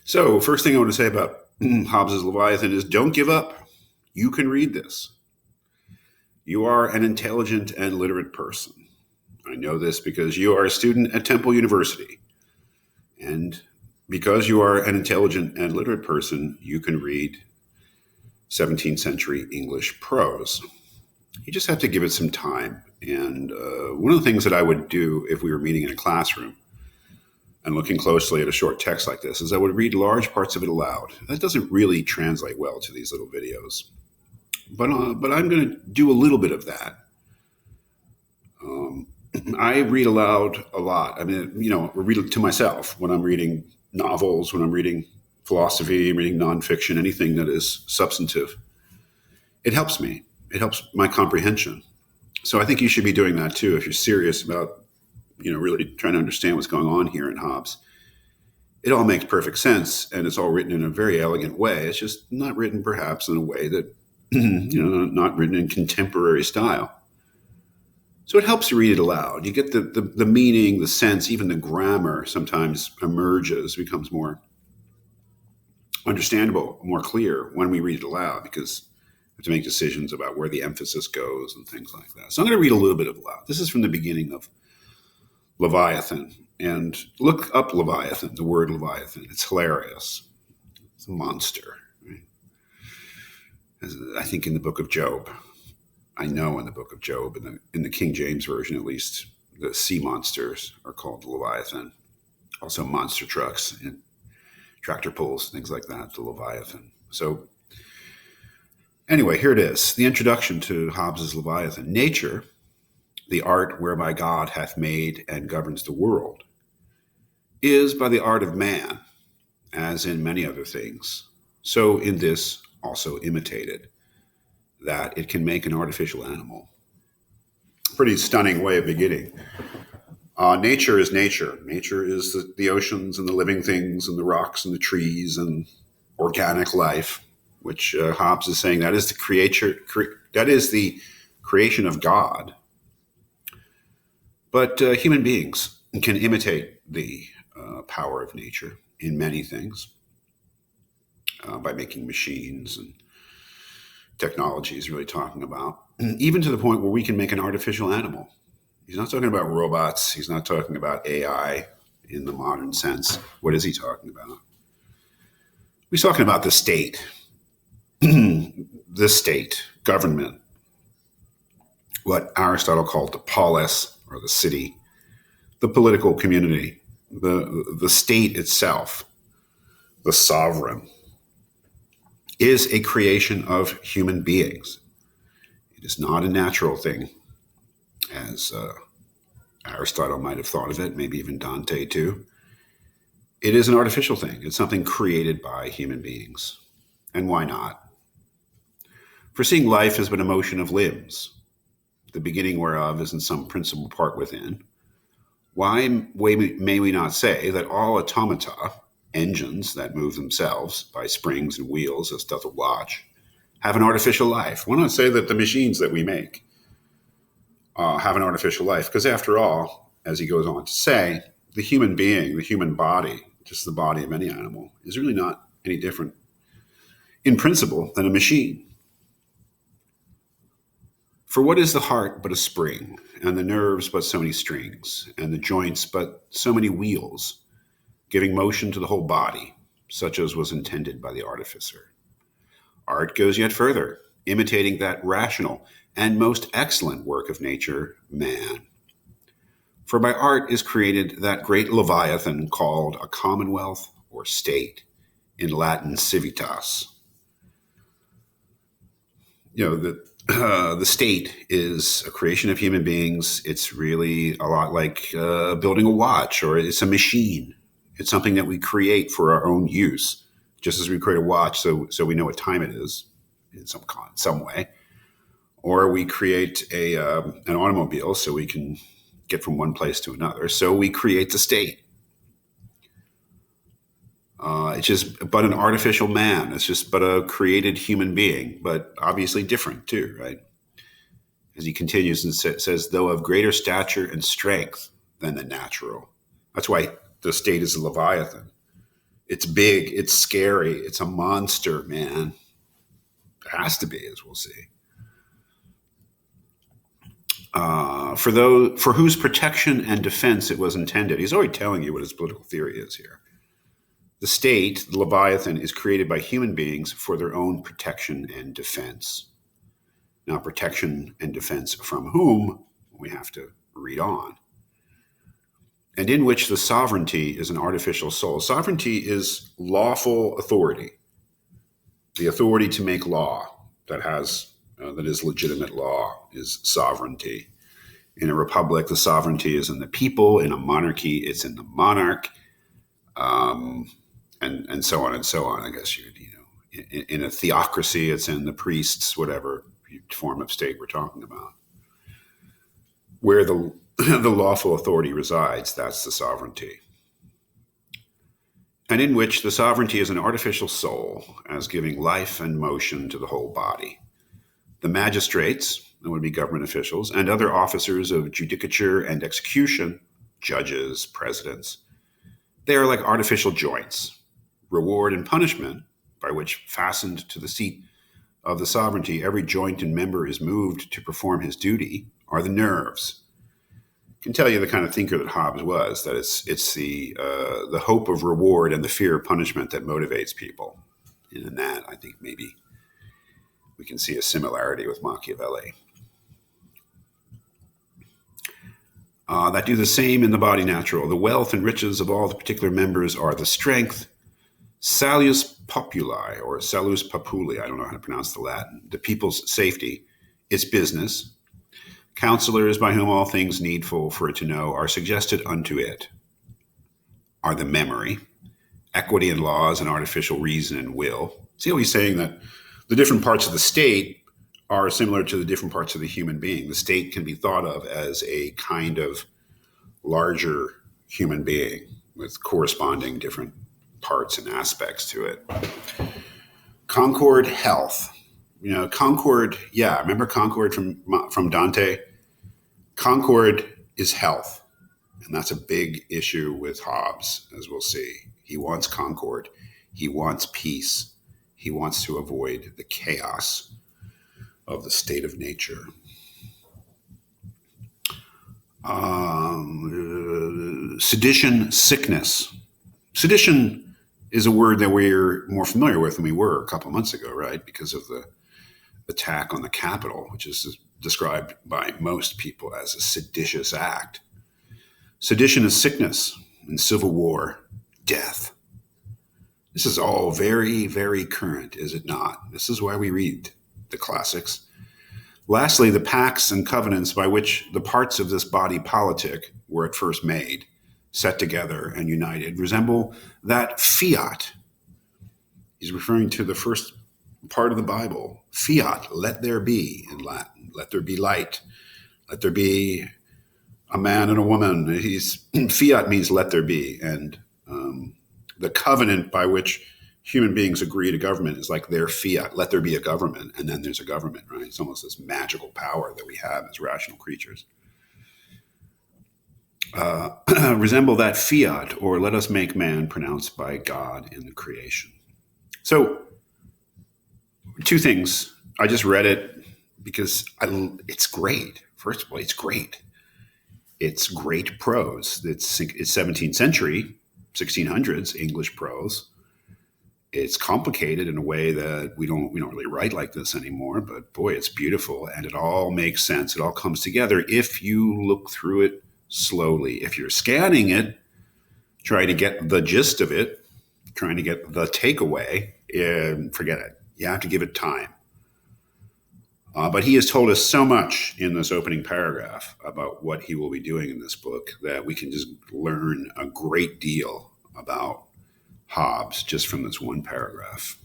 So, first thing I want to say about Hobbes's Leviathan is don't give up. You can read this. You are an intelligent and literate person. I know this because you are a student at Temple University. And because you are an intelligent and literate person, you can read 17th century English prose. You just have to give it some time. And one of the things that I would do if we were meeting in a classroom and looking closely at a short text like this is I would read large parts of it aloud. That doesn't really translate well to these little videos. But I'm going to do a little bit of that. I read aloud a lot. I mean, I read it to myself when I'm reading novels, when I'm reading philosophy, reading nonfiction, anything that is substantive. It helps me. It helps my comprehension. So I think you should be doing that too if you're serious about, really trying to understand what's going on here in Hobbes. It all makes perfect sense, and it's all written in a very elegant way. It's just not written perhaps in a way that, not written in contemporary style. So it helps you read it aloud. You get the meaning, the sense, even the grammar sometimes emerges, becomes more understandable, more clear when we read it aloud because we have to make decisions about where the emphasis goes and things like that. So I'm going to read a little bit of aloud. This is from the beginning of Leviathan. And look up Leviathan, the word Leviathan. It's hilarious. It's a monster. Right? I think in the book of Job, I know in the book of Job, in the King James Version at least, the sea monsters are called the Leviathan. Also monster trucks and tractor pulls, things like that, the Leviathan. So anyway, here it is, the introduction to Hobbes's Leviathan. Nature, the art whereby God hath made and governs the world, is by the art of man, as in many other things, so in this also imitated, that it can make an artificial animal. Pretty stunning way of beginning. Nature is nature. Nature is the oceans and the living things and the rocks and the trees and organic life, which Hobbes is saying that is the creation of God. But human beings can imitate the power of nature in many things by making machines and technology he's really talking about, even to the point where we can make an artificial animal. He's not talking about robots. He's not talking about AI in the modern sense. What is he talking about? He's talking about the state, the state, government, what Aristotle called the polis, or the city, the political community, the state itself, the sovereign, is a creation of human beings. It is not a natural thing, as Aristotle might have thought of it, maybe even Dante too. It is an artificial thing. It's something created by human beings. And why not? For seeing life as but a motion of limbs, the beginning whereof is in some principal part within, why may we not say that all automata, engines that move themselves by springs and wheels, as doth a watch, have an artificial life? Why not say that the machines that we make have an artificial life? Because after all, as he goes on to say, the human being, the human body, just the body of any animal, is really not any different in principle than a machine. For what is the heart but a spring, and the nerves but so many strings, and the joints but so many wheels, giving motion to the whole body, such as was intended by the artificer? Art goes yet further, imitating that rational and most excellent work of nature, man. For by art is created that great Leviathan called a commonwealth or state, in Latin civitas. The state is a creation of human beings. It's really a lot like building a watch, or it's a machine. It's something that we create for our own use, just as we create a watch so we know what time it is in some way. Or we create an automobile so we can get from one place to another. So we create the state. It's just but an artificial man. It's just but a created human being, but obviously different too, right? As he continues and says, though of greater stature and strength than the natural. That's why the state is a Leviathan. It's big. It's scary. It's a monster, man. It has to be, as we'll see. For whose protection and defense it was intended. He's already telling you what his political theory is here. The state, the Leviathan, is created by human beings for their own protection and defense. Now, protection and defense from whom? We have to read on. And in which the sovereignty is an artificial soul. Sovereignty is lawful authority, the authority to make law that is legitimate law is sovereignty. In a republic, the sovereignty is in the people. In a monarchy, it's in the monarch, and so on and so on. I guess in a theocracy, it's in the priests, whatever form of state we're talking about. Where the lawful authority resides, that's the sovereignty. And in which the sovereignty is an artificial soul, as giving life and motion to the whole body. The magistrates, that would be government officials, and other officers of judicature and execution, judges, presidents, they are like artificial joints, reward and punishment, by which, fastened to the seat of the sovereignty, every joint and member is moved to perform his duty, are the nerves. I can tell you the kind of thinker that Hobbes was, that it's the hope of reward and the fear of punishment that motivates people. And in that, I think maybe we can see a similarity with Machiavelli. That do the same in the body natural. The wealth and riches of all the particular members are the strength, salus populi, or salus populi, I don't know how to pronounce the Latin, the people's safety, its business. Counselors by whom all things needful for it to know are suggested unto it, are the memory, equity and laws and artificial reason and will. See how he's saying that the different parts of the state are similar to the different parts of the human being. The state can be thought of as a kind of larger human being with corresponding different parts and aspects to it. Concord, health. Concord, remember Concord from Dante? Concord is health. And that's a big issue with Hobbes, as we'll see. He wants concord. He wants peace. He wants to avoid the chaos of the state of nature. Sedition, sickness. Sedition is a word that we're more familiar with than we were a couple months ago, right? Because of the attack on the Capitol, which is described by most people as a seditious act. Sedition is sickness, and civil war, death. This is all very, very current, is it not? This is why we read the classics. Lastly, the pacts and covenants by which the parts of this body politic were at first made, set together and united, resemble that fiat. He's referring to the first part of the Bible. Fiat, let there be, in Latin. Let there be light. Let there be a man and a woman. Fiat means let there be. And the covenant by which human beings agree to government is like their fiat. Let there be a government, and then there's a government, right? It's almost this magical power that we have as rational creatures. Resemble that fiat, or let us make man, pronounced by God in the creation. So, two things. I just read it because it's great. First of all, it's great. It's great prose. It's 17th century, 1600s English prose. It's complicated in a way that we don't really write like this anymore, but boy, it's beautiful, and it all makes sense. It all comes together if you look through it slowly. If you're scanning it, trying to get the gist of it, trying to get the takeaway, forget it. You have to give it time. But he has told us so much in this opening paragraph about what he will be doing in this book that we can just learn a great deal about Hobbes just from this one paragraph.